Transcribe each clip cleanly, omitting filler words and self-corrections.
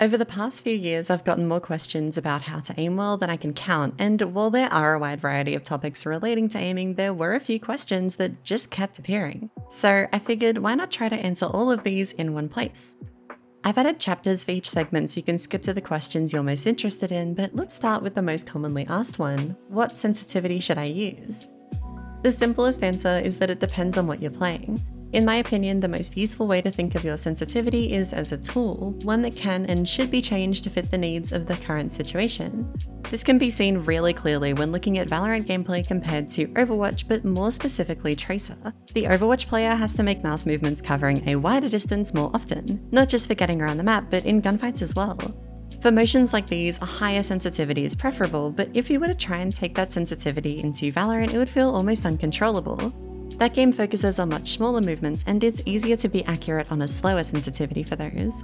Over the past few years, I've gotten more questions about how to aim well than I can count, and while there are a wide variety of topics relating to aiming, there were a few questions that just kept appearing. So I figured, why not try to answer all of these in one place? I've added chapters for each segment so you can skip to the questions you're most interested in, but let's start with the most commonly asked one: what sensitivity should I use? The simplest answer is that it depends on what you're playing. In my opinion, the most useful way to think of your sensitivity is as a tool, one that can and should be changed to fit the needs of the current situation. This can be seen really clearly when looking at Valorant gameplay compared to Overwatch, but more specifically Tracer. The Overwatch player has to make mouse movements covering a wider distance more often, not just for getting around the map, but in gunfights as well. For motions like these, a higher sensitivity is preferable, but if you were to try and take that sensitivity into Valorant, it would feel almost uncontrollable. That game focuses on much smaller movements, and it's easier to be accurate on a slower sensitivity for those.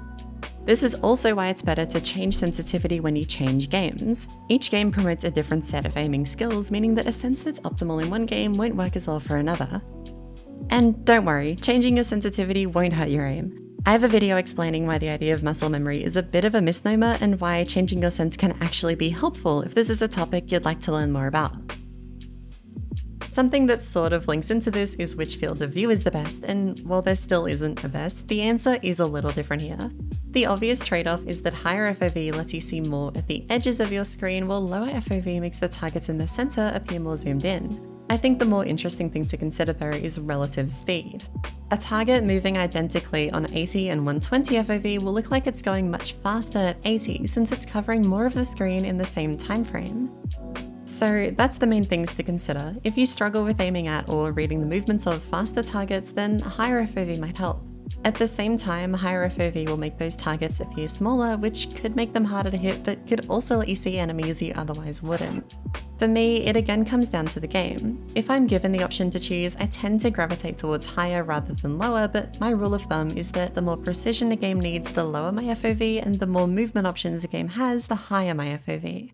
This is also why it's better to change sensitivity when you change games. Each game promotes a different set of aiming skills, meaning that a sense that's optimal in one game won't work as well for another. And don't worry, changing your sensitivity won't hurt your aim. I have a video explaining why the idea of muscle memory is a bit of a misnomer and why changing your sense can actually be helpful if this is a topic you'd like to learn more about. Something that sort of links into this is which field of view is the best, and while there still isn't a best, the answer is a little different here. The obvious trade-off is that higher FOV lets you see more at the edges of your screen, while lower FOV makes the targets in the center appear more zoomed in. I think the more interesting thing to consider though is relative speed. A target moving identically on 80 and 120 FOV will look like it's going much faster at 80 since it's covering more of the screen in the same time frame. So that's the main things to consider. If you struggle with aiming at or reading the movements of faster targets, then higher FOV might help. At the same time, higher FOV will make those targets appear smaller, which could make them harder to hit, but could also let you see enemies you otherwise wouldn't. For me, it again comes down to the game. If I'm given the option to choose, I tend to gravitate towards higher rather than lower, but my rule of thumb is that the more precision a game needs, the lower my FOV, and the more movement options a game has, the higher my FOV.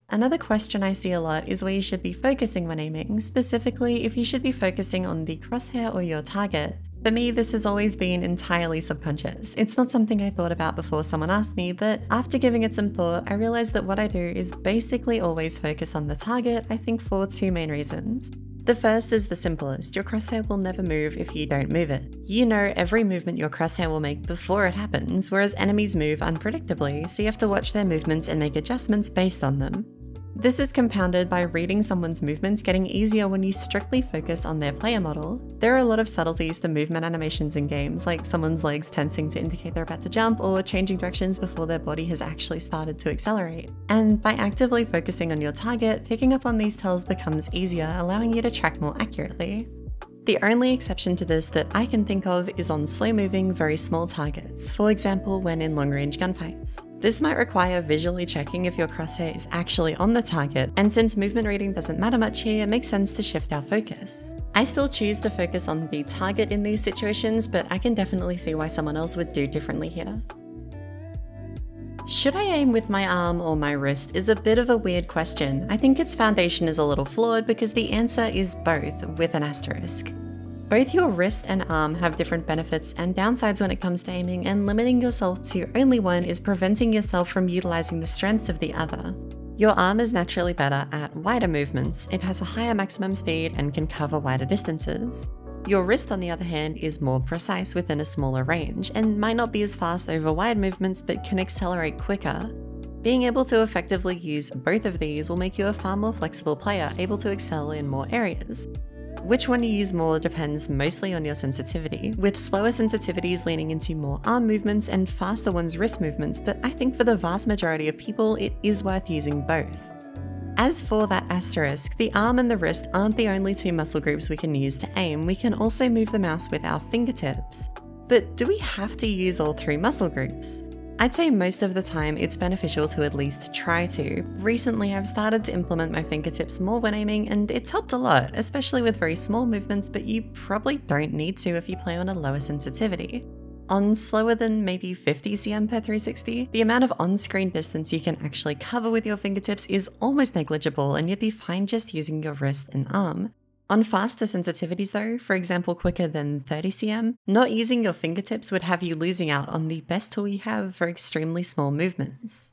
Another question I see a lot is where you should be focusing when aiming, specifically if you should be focusing on the crosshair or your target. For me, this has always been entirely subconscious. It's not something I thought about before someone asked me, but after giving it some thought, I realized that what I do is basically always focus on the target, I think for two main reasons. The first is the simplest: your crosshair will never move if you don't move it. You know every movement your crosshair will make before it happens, whereas enemies move unpredictably, so you have to watch their movements and make adjustments based on them. This is compounded by reading someone's movements getting easier when you strictly focus on their player model. There are a lot of subtleties to movement animations in games, like someone's legs tensing to indicate they're about to jump, or changing directions before their body has actually started to accelerate. And by actively focusing on your target, picking up on these tells becomes easier, allowing you to track more accurately. The only exception to this that I can think of is on slow-moving, very small targets, for example when in long-range gunfights. This might require visually checking if your crosshair is actually on the target, and since movement reading doesn't matter much here, it makes sense to shift our focus. I still choose to focus on the target in these situations, but I can definitely see why someone else would do differently here. Should I aim with my arm or my wrist is a bit of a weird question. I think its foundation is a little flawed because the answer is both, with an asterisk. Both your wrist and arm have different benefits and downsides when it comes to aiming, and limiting yourself to only one is preventing yourself from utilizing the strengths of the other. Your arm is naturally better at wider movements. It has a higher maximum speed and can cover wider distances. Your wrist, on the other hand, is more precise within a smaller range, and might not be as fast over wide movements but can accelerate quicker. Being able to effectively use both of these will make you a far more flexible player, able to excel in more areas. Which one you use more depends mostly on your sensitivity, with slower sensitivities leaning into more arm movements and faster ones wrist movements, but I think for the vast majority of people it is worth using both. As for that asterisk, the arm and the wrist aren't the only two muscle groups we can use to aim. We can also move the mouse with our fingertips. But do we have to use all three muscle groups? I'd say most of the time it's beneficial to at least try to. Recently I've started to implement my fingertips more when aiming, and it's helped a lot, especially with very small movements, but you probably don't need to if you play on a lower sensitivity. On slower than maybe 50 cm per 360, the amount of on-screen distance you can actually cover with your fingertips is almost negligible, and you'd be fine just using your wrist and arm. On faster sensitivities though, for example quicker than 30 cm, not using your fingertips would have you losing out on the best tool you have for extremely small movements.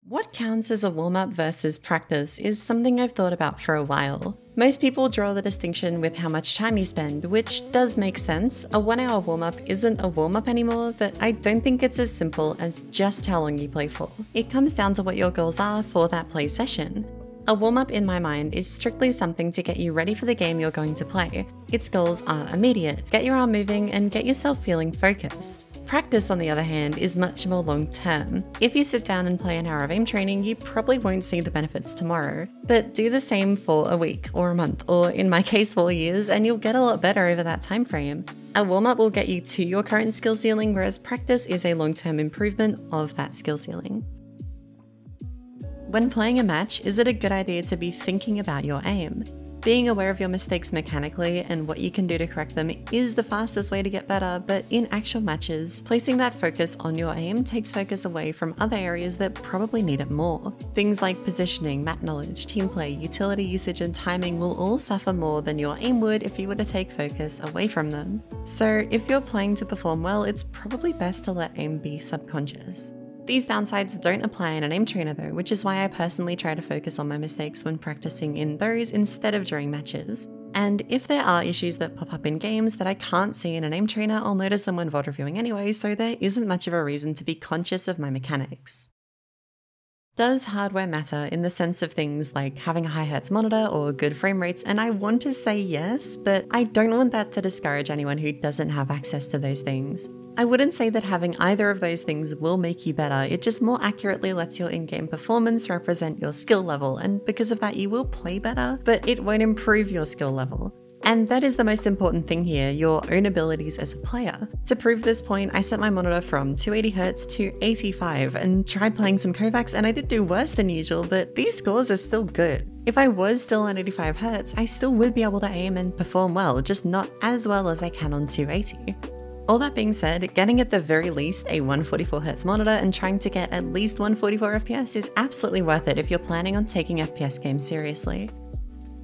What counts as a warm-up versus practice is something I've thought about for a while. Most people draw the distinction with how much time you spend, which does make sense. A 1-hour warm-up isn't a warm-up anymore, but I don't think it's as simple as just how long you play for. It comes down to what your goals are for that play session. A warm-up in my mind is strictly something to get you ready for the game you're going to play. Its goals are immediate, get your arm moving and get yourself feeling focused. Practice, on the other hand, is much more long-term. If you sit down and play an hour of aim training, you probably won't see the benefits tomorrow. But do the same for a week or a month, or in my case 4 years, and you'll get a lot better over that time frame. A warm-up will get you to your current skill ceiling, whereas practice is a long-term improvement of that skill ceiling. When playing a match, is it a good idea to be thinking about your aim? Being aware of your mistakes mechanically and what you can do to correct them is the fastest way to get better, but in actual matches, placing that focus on your aim takes focus away from other areas that probably need it more. Things like positioning, map knowledge, team play, utility usage, and timing will all suffer more than your aim would if you were to take focus away from them. So if you're playing to perform well, it's probably best to let aim be subconscious. These downsides don't apply in an aim trainer though, which is why I personally try to focus on my mistakes when practicing in those instead of during matches. And if there are issues that pop up in games that I can't see in an aim trainer, I'll notice them when VOD reviewing anyway, so there isn't much of a reason to be conscious of my mechanics. Does hardware matter in the sense of things like having a high hertz monitor or good frame rates? And I want to say yes, but I don't want that to discourage anyone who doesn't have access to those things. I wouldn't say that having either of those things will make you better, it just more accurately lets your in-game performance represent your skill level, and because of that you will play better, but it won't improve your skill level. And that is the most important thing here, your own abilities as a player. To prove this point, I set my monitor from 280Hz to 85 and tried playing some Kovacs, and I did do worse than usual, but these scores are still good. If I was still on 85Hz, I still would be able to aim and perform well, just not as well as I can on 280. All that being said, getting at the very least a 144Hz monitor and trying to get at least 144 FPS is absolutely worth it if you're planning on taking FPS games seriously.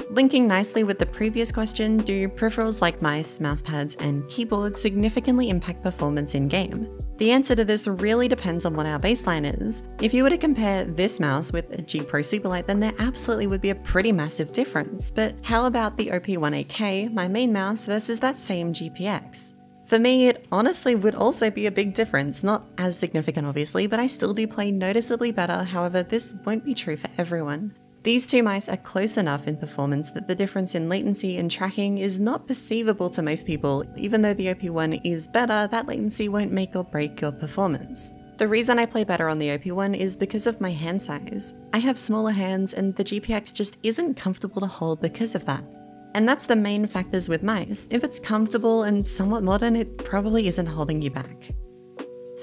Linking nicely with the previous question, do peripherals like mice, mousepads, and keyboards significantly impact performance in-game? The answer to this really depends on what our baseline is. If you were to compare this mouse with a G Pro Superlight, then there absolutely would be a pretty massive difference, but how about the OP18K, my main mouse, versus that same GPX? For me, it honestly would also be a big difference, not as significant obviously, but I still do play noticeably better, however this won't be true for everyone. These two mice are close enough in performance that the difference in latency and tracking is not perceivable to most people. Even though the OP1 is better, that latency won't make or break your performance. The reason I play better on the OP1 is because of my hand size. I have smaller hands and the GPX just isn't comfortable to hold because of that. And that's the main factors with mice. If it's comfortable and somewhat modern, it probably isn't holding you back.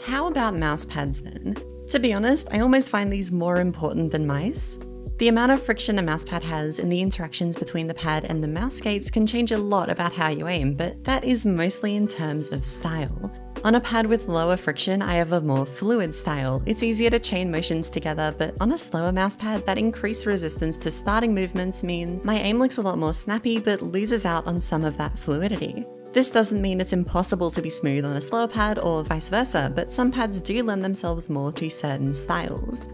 How about mouse pads then? To be honest, I almost find these more important than mice. The amount of friction a mousepad has and the interactions between the pad and the mouse skates can change a lot about how you aim, but that is mostly in terms of style. On a pad with lower friction, I have a more fluid style. It's easier to chain motions together, but on a slower mousepad, that increased resistance to starting movements means my aim looks a lot more snappy but loses out on some of that fluidity. This doesn't mean it's impossible to be smooth on a slower pad or vice versa, but some pads do lend themselves more to certain styles.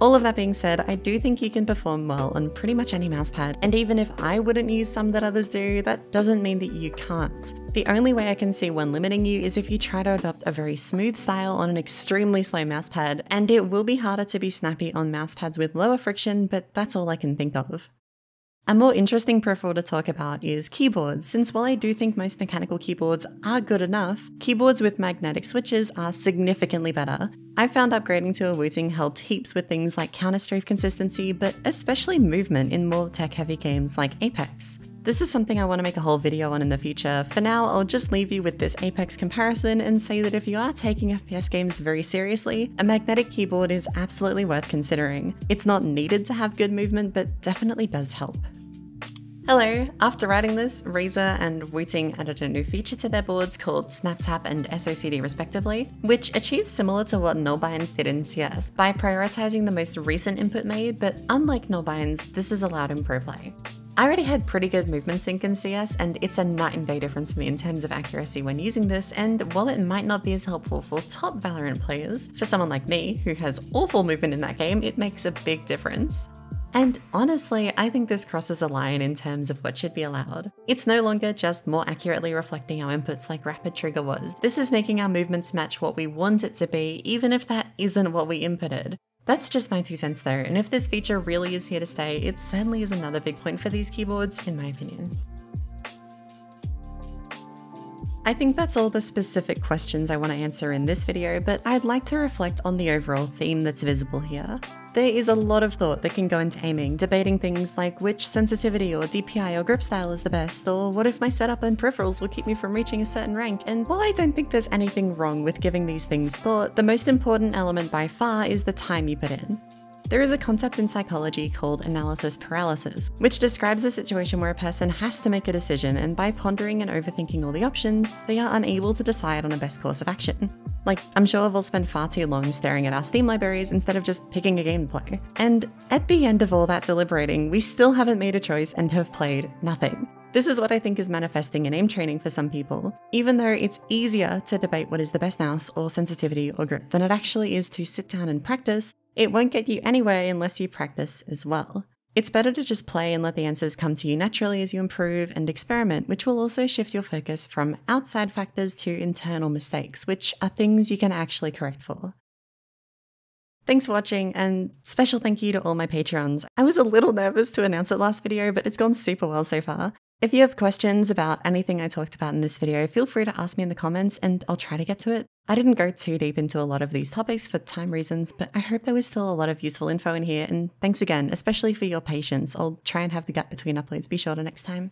All of that being said, I do think you can perform well on pretty much any mousepad, and even if I wouldn't use some that others do, that doesn't mean that you can't. The only way I can see one limiting you is if you try to adopt a very smooth style on an extremely slow mousepad, and it will be harder to be snappy on mousepads with lower friction, but that's all I can think of. A more interesting peripheral to talk about is keyboards, since while I do think most mechanical keyboards are good enough, keyboards with magnetic switches are significantly better. I found upgrading to a Wooting helped heaps with things like counter-strafe consistency, but especially movement in more tech-heavy games like Apex. This is something I want to make a whole video on in the future. For now, I'll just leave you with this Apex comparison and say that if you are taking FPS games very seriously, a magnetic keyboard is absolutely worth considering. It's not needed to have good movement, but definitely does help. Hello! After writing this, Razer and Wooting added a new feature to their boards called SnapTap and SOCD respectively, which achieves similar to what nullbinds did in CS by prioritizing the most recent input made, but unlike nullbinds, this is allowed in ProPlay. I already had pretty good movement sync in CS, and it's a night and day difference for me in terms of accuracy when using this, and while it might not be as helpful for top Valorant players, for someone like me, who has awful movement in that game, it makes a big difference. And honestly, I think this crosses a line in terms of what should be allowed. It's no longer just more accurately reflecting our inputs like rapid trigger was. This is making our movements match what we want it to be, even if that isn't what we inputted. That's just my 2 cents though, and if this feature really is here to stay, it certainly is another big point for these keyboards, in my opinion. I think that's all the specific questions I want to answer in this video, but I'd like to reflect on the overall theme that's visible here. There is a lot of thought that can go into aiming, debating things like which sensitivity or DPI or grip style is the best, or what if my setup and peripherals will keep me from reaching a certain rank. And while I don't think there's anything wrong with giving these things thought, the most important element by far is the time you put in. There is a concept in psychology called analysis paralysis, which describes a situation where a person has to make a decision, and by pondering and overthinking all the options, they are unable to decide on a best course of action. Like, I'm sure we'll spend far too long staring at our Steam libraries instead of just picking a game to play. And at the end of all that deliberating, we still haven't made a choice and have played nothing. This is what I think is manifesting in aim training for some people. Even though it's easier to debate what is the best mouse or sensitivity or grip than it actually is to sit down and practice, it won't get you anywhere unless you practice as well. It's better to just play and let the answers come to you naturally as you improve and experiment, which will also shift your focus from outside factors to internal mistakes, which are things you can actually correct for. Thanks for watching, and special thank you to all my Patreons. I was a little nervous to announce it last video, but it's gone super well so far. If you have questions about anything I talked about in this video, feel free to ask me in the comments and I'll try to get to it. I didn't go too deep into a lot of these topics for time reasons, but I hope there was still a lot of useful info in here, and thanks again, especially for your patience. I'll try and have the gap between uploads be shorter next time.